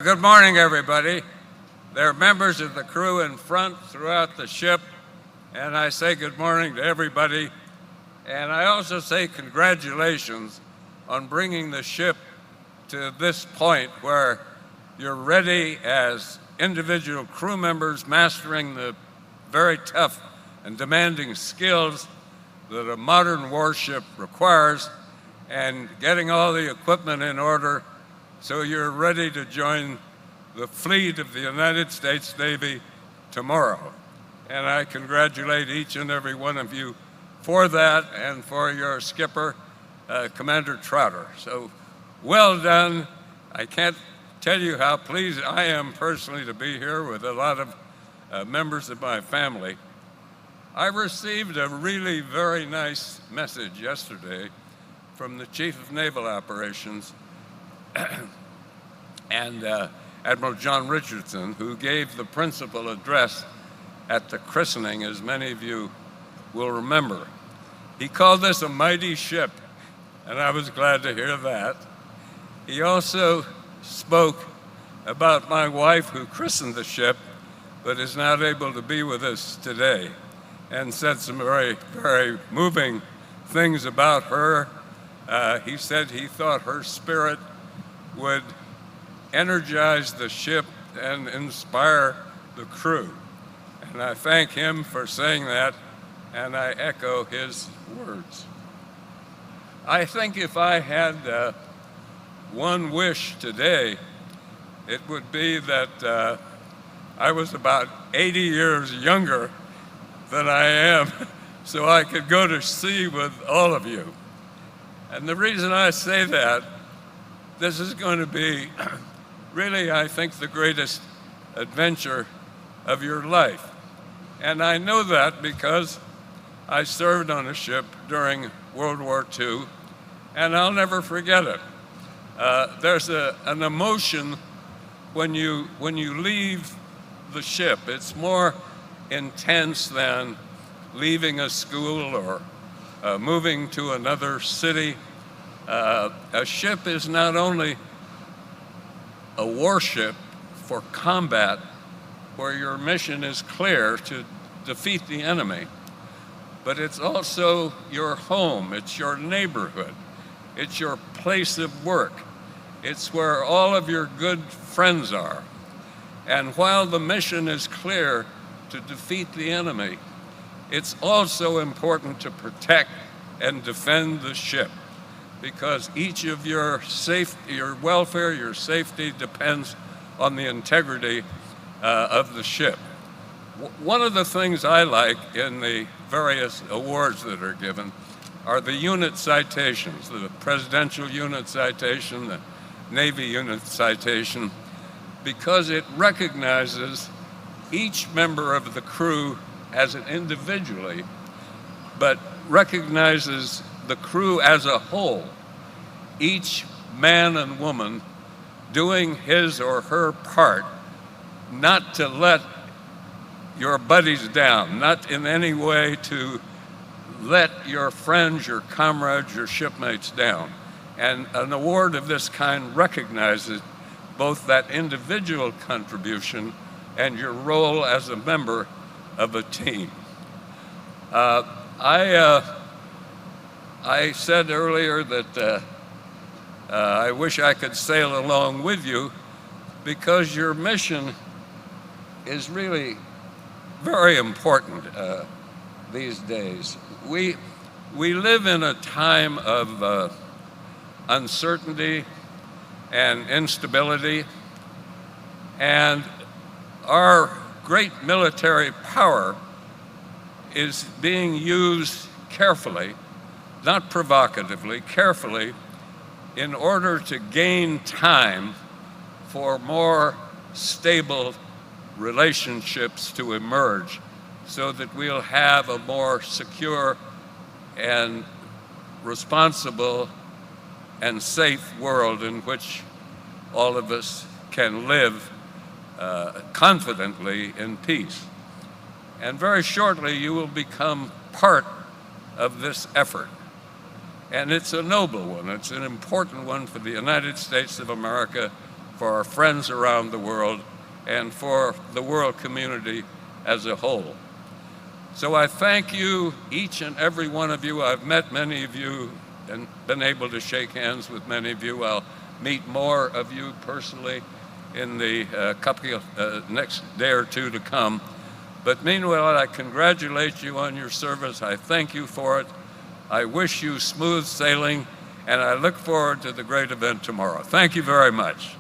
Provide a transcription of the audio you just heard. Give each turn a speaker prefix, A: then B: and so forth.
A: Good morning, everybody. There are members of the crew in front throughout the ship, and I say good morning to everybody. And I also say congratulations on bringing the ship to this point where you're ready as individual crew members, mastering the very tough and demanding skills that a modern warship requires, and getting all the equipment in order so you're ready to join the fleet of the United States Navy tomorrow. And I congratulate each and every one of you for that and for your skipper, Commander Trotter. So well done. I can't tell you how pleased I am personally to be here with a lot of members of my family. I received a really very nice message yesterday from the Chief of Naval Operations and Admiral John Richardson, who gave the principal address at the christening, as many of you will remember. He called this a mighty ship, and I was glad to hear that. He also spoke about my wife, who christened the ship, but is not able to be with us today, and said some very, very moving things about her. He said he thought her spirit would energize the ship and inspire the crew. And I thank him for saying that, and I echo his words. I think if I had one wish today, it would be that I was about 80 years younger than I am, so I could go to sea with all of you. And the reason I say that, this is going to be really, I think, the greatest adventure of your life. And I know that because I served on a ship during World War II, and I'll never forget it. There's an emotion when you leave the ship. It's more intense than leaving a school or moving to another city. A ship is not only a warship for combat where your mission is clear to defeat the enemy, but it's also your home, it's your neighborhood, it's your place of work, it's where all of your good friends are. And while the mission is clear to defeat the enemy, it's also important to protect and defend the ship, because each of your welfare, your safety depends on the integrity of the ship. One of the things I like in the various awards that are given are the unit citations, the Presidential Unit Citation, the Navy Unit Citation, because it recognizes each member of the crew as an individually, but recognizes the crew as a whole, each man and woman doing his or her part, not to let your buddies down, not in any way to let your friends, your comrades, your shipmates down. And an award of this kind recognizes both that individual contribution and your role as a member of a team. I said earlier that I wish I could sail along with you, because your mission is really very important these days. We live in a time of uncertainty and instability, and our great military power is being used carefully, not provocatively, carefully, in order to gain time for more stable relationships to emerge, so that we'll have a more secure and responsible and safe world in which all of us can live confidently in peace. And very shortly, you will become part of this effort. And it's a noble one. It's an important one for the United States of America, for our friends around the world, and for the world community as a whole. So I thank you, each and every one of you. I've met many of you and been able to shake hands with many of you. I'll meet more of you personally in the next day or two to come. But meanwhile, I congratulate you on your service. I thank you for it. I wish you smooth sailing, and I look forward to the great event tomorrow. Thank you very much.